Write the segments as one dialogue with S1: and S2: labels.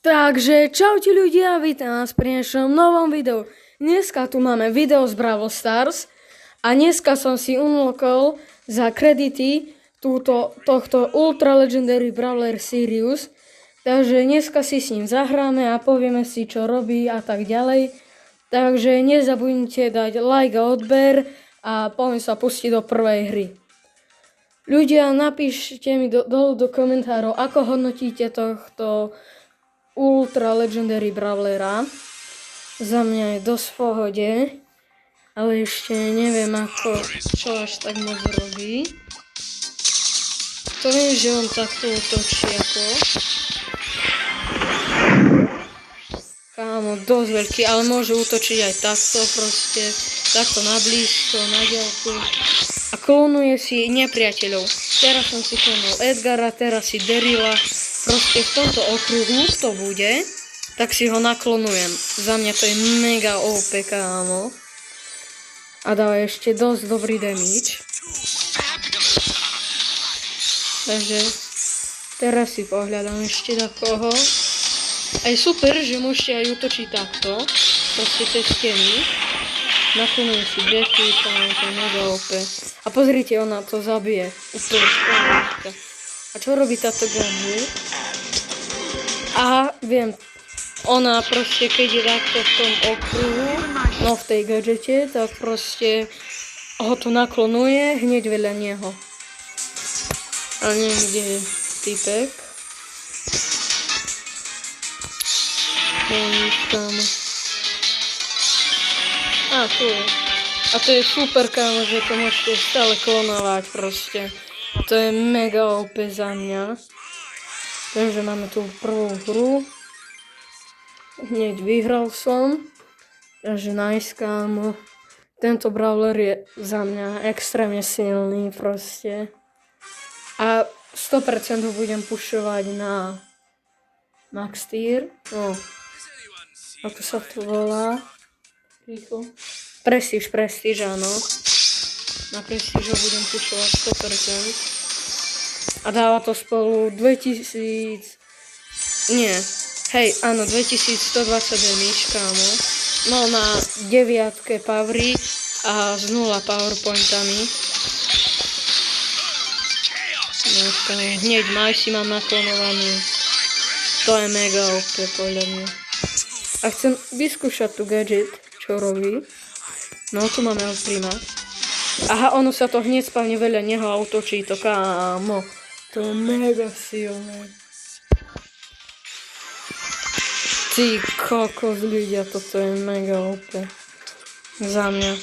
S1: Takže čaute ľudia, vítam vás pri našom novom videu. Dneska tu máme video z Brawl Stars a dneska som si unlockol za kredity tohto Ultra Legendary Brawler Sirius. Takže dneska si s ním zahráme a povieme si, čo robí a tak ďalej. Takže nezabudnite dať like a odber a poďme sa pustiť do prvej hry. Ľudia, napíšte mi dolu do komentárov, ako hodnotíte tohto Ultra Legendary Brawlera. Za mňa je dosť v pohode, ale ešte neviem čo až tak moc robí. To viem, že on takto útočí ako. Kámo, dosť veľký, ale môže útočiť aj takto proste. Takto na blízko, na ďalku. A klonuje si nepriateľov. Teraz som si klonul Edgara, teraz si Daryla. Proste v tomto okruhu to bude, tak si ho naklonujem. Za mňa to je mega OP, kámo. A dáva ešte dosť dobrý damage. Takže teraz si pohľadám ešte takoho. A je super, že môžete aj útočiť takto. Proste cez steny. Naklonujem si deky, to je mega OP. A pozrite, ona to zabije. Úplne škoda. A čo robí táto gadget? Aha, viem. Ona proste, keď je takto v tom okruhu, no v tej gadžete, tak proste ho to naklonuje hneď veľa neho. Ale neviem, kde je typek. Kámo. A, tu je. A to je super, kámo, že to môžete stále klonovať proste. To je mega OP za mňa. Takže máme tu prvú hru. Hneď vyhral som. Takže nice, kámo. Tento brawler je za mňa extrémne silný proste. A 100% ho budem pušovať na Max Tier. No. Ako sa to volá? Rýchlo. Prestíž, áno. Na prestíž ho budem pušovať 100%. A dáva to spolu 2120 damage, kámo. No na 9 powery a s 0 powerpointami. No, hneď Majsi mám naklonovaný. To je mega OP podľa mňa. A chcem vyskúšať tu gadget, čo robí. No tu máme Prima. Aha, ono sa to hneď spavne veľa neho a útočí to, kámo. To je mega silné. Ty kokos ľudia, toto je mega OP. Za mňa.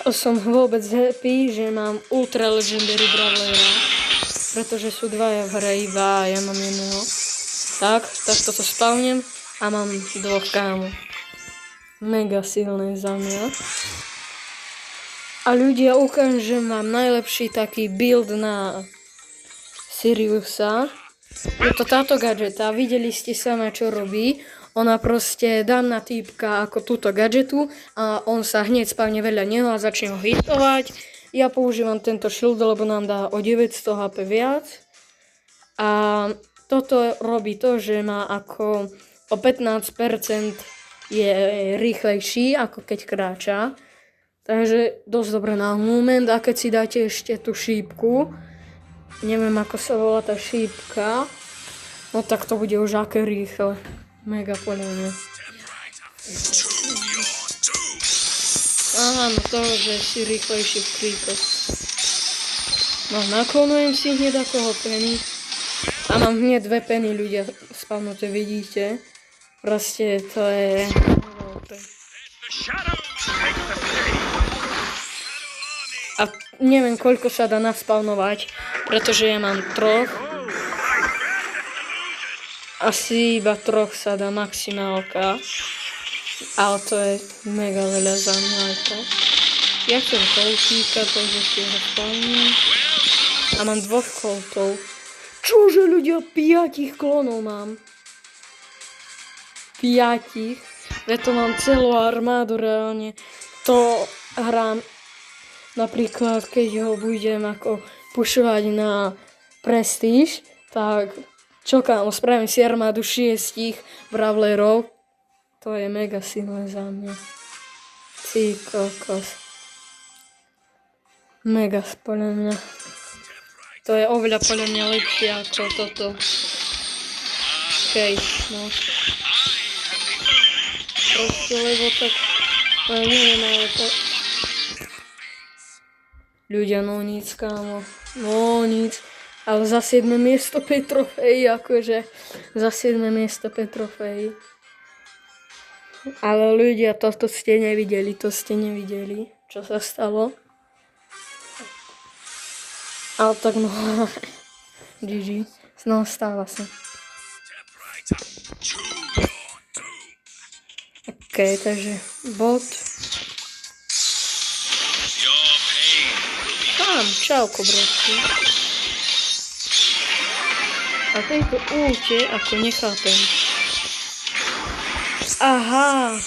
S1: Som vôbec happy, že mám Ultra Legendary Brawlera. Pretože sú dvaja v hre iba a ja mám jedného. Tak toto spavnem a mám dvoch, kámo. Mega silné za mňa. A ľudia, ukážem, že mám najlepší taký build na Siriusa. Je to táto gadžeta, videli ste sama, čo robí. Ona proste dám na týpka ako túto gadžetu a on sa hneď spavne veľa neho a začne ho hitovať. Ja používam tento shield, lebo nám dá o 900 HP viac. A toto robí to, že má ako o 15% je rýchlejší, ako keď kráča. Takže dosť dobré na moment. A keď si dáte ešte tú šípku, neviem ako sa volá tá šípka, no tak to bude už aké rýchle. Mega podľa mňa. Aha, no to, že si rýchlejší v kríkoch. No naklonujem si hneď ako penny. A mám hneď 2 penny, ľudia, spavnuté, vidíte. Proste to je... A neviem, koľko sa dá naspavnovať, pretože ja mám 3. Asi iba 3 sa dá maximálka. Ale to je mega veľa za mňa aj to. Ja chcem koltíka, takže si ho spavním. A mám 2 koltov. Čože ľudia, 5 klonov mám. 5. Preto mám celú armádu reálne. To hrám napríklad, keď ho budem ako pušovať na prestíž, Tak, čo kámo, spravím si armádu 6 brawlerov. To je mega silné za mňa. Ty kokos. Mega podľa mňa. To je oveľa podľa mňa lepšie ako toto. Okej, no. Proste, lebo tak... No neviem, ale to... Ľudia, no nic, kámo. No nic. Ale za 7. miesto 5 trofejí, akože. Za 7. miesto 5 trofejí. Ale ľudia, toto ste nevideli, čo sa stalo. Ale tak no... GG. No, stáva sa. OK, takže bot. Tam, čauko, bratci. A tejto ulte, ako nechápem. Aha.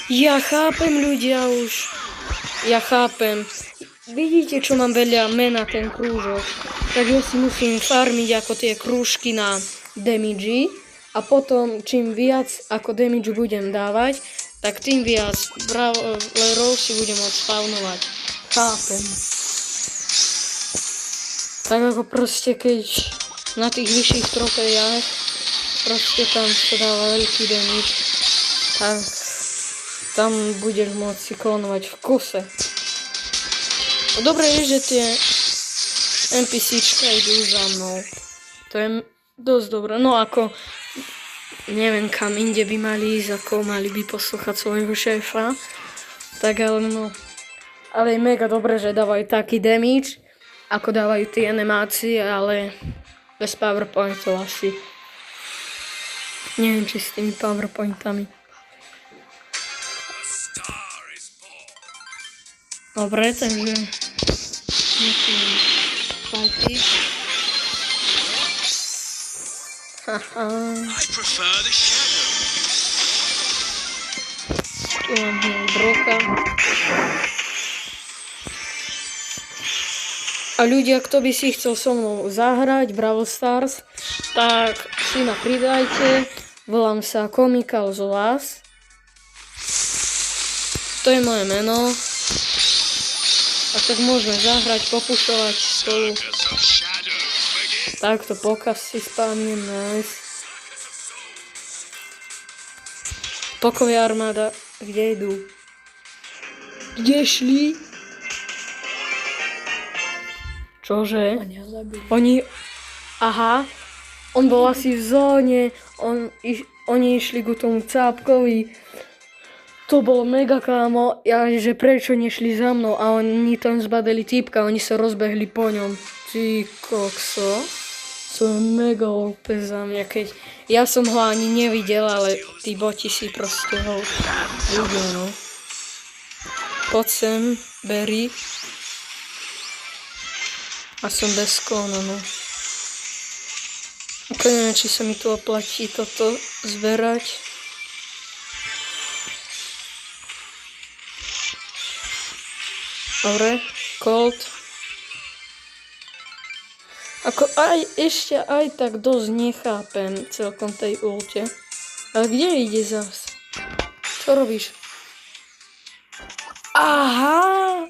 S1: Ja chápem, ľudia, už. Ja chápem. Vidíte, čo mám veľa mena ten krúžok. Tak ja si musím farmiť ako tie krúžky na damage. A potom, čím viac ako damage budem dávať, tak tým viac brawlerov si budem môcť spawnovať. Chápem. Tak ako proste, keď na tých vyšších trofejách proste tam sa dáva veľký damage, tak tam budeš môcť si klonovať v kuse. Dobre je, že tie NPCčka idú za mnou. To je dosť dobré. No ako, neviem kam inde by mali ísť, ako mali by poslúchať svojho šéfa. Tak ale no, ale je mega dobré, že dávajú taký damage, ako dávajú tie animácie, ale bez powerpointov asi. Neviem, či s tými powerpointami. Dobre, takže... Fajty. Haha. Tu mám broka. A ľudia, kto by si chcel so mnou zahrať Brawl Stars, tak si ma pridajte. Volám sa Comical Zolas. To je moje meno. A tak môžeme zahrať, popušovať spolu. Takto pokaz si spávnem, nice. Pokovia armáda, kde idú? Kde šli? Čože? Oni... Aha. On bol asi v zóne. Oni išli ku tomu cápkovi. To bolo mega, kámo. Ja, že prečo nešli za mnou? A oni tam zbadali týpka. Oni sa rozbehli po ňom. Ty kokso. To je mega OP za mňa, keď... Ja som ho ani nevidel, ale tí boti si proste ho ľudia, no. Poď sem, Berry. A som bez klona, no. Ok, neviem, či sa mi tu oplatí toto zberať. Dobre, Colt. Ako aj ešte aj tak dosť nechápem celkom tej ulte. Ale kde ide zas? Čo robíš? Aha!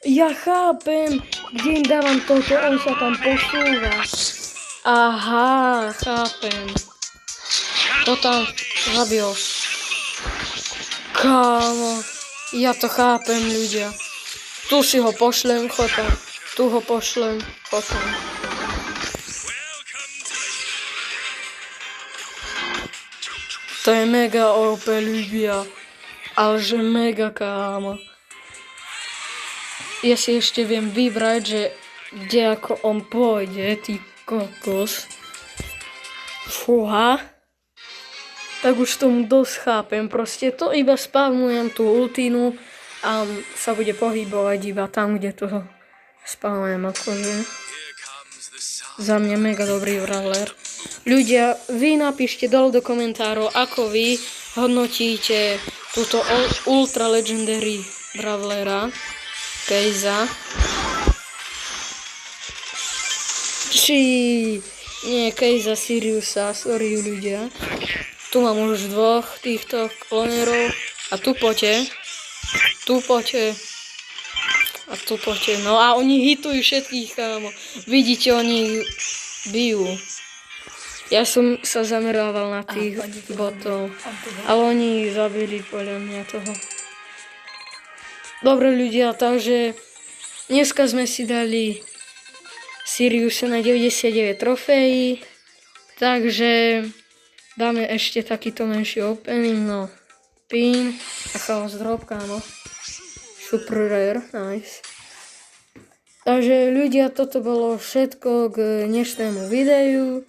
S1: Ja chápem, kde im dávam toto, on sa tam posúva. Aha, chápem. To tam zabil. Kámo, ja to chápem, ľudia. Tu si ho pošlem, chotam. Tu ho pošlem, chotam. To je mega OP, ľudia. Ale že mega, kámo. Ja si ešte viem vybrať, že kde ako on pôjde, ty kokos. Fúha. Tak už tomu dosť chápem. Proste to iba spavnujem tú ultinu a sa bude pohybovať iba tam, kde to spavnujem. Akože. Za mňa mega dobrý brawler. Ľudia, vy napíšte dole do komentárov, ako vy hodnotíte túto ultra legendary brawlera. Kejza. Nie, Kejza Siriusa, sorry ľudia. Tu mám už dvoch týchto klonerov. A tu poďte. Tu poďte. A tu poďte. No a oni hitujú všetkých, kámo. Vidíte, oni bijú. Ja som sa zamerával na tých botov. Ale oni zabili podľa mňa toho. Dobre ľudia, takže dneska sme si dali Siriusa na 99 trofejí. Takže dáme ešte takýto menší opening, no. Pin a chaos drop, kámo. Super rare, nice. Takže ľudia, toto bolo všetko k dnešnému videu.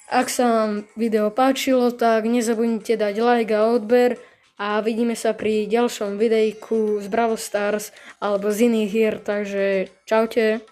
S1: Ak sa vám video páčilo, tak nezabudnite dať like a odber a vidíme sa pri ďalšom videjku z Brawl Stars alebo z iných hier, takže čaute.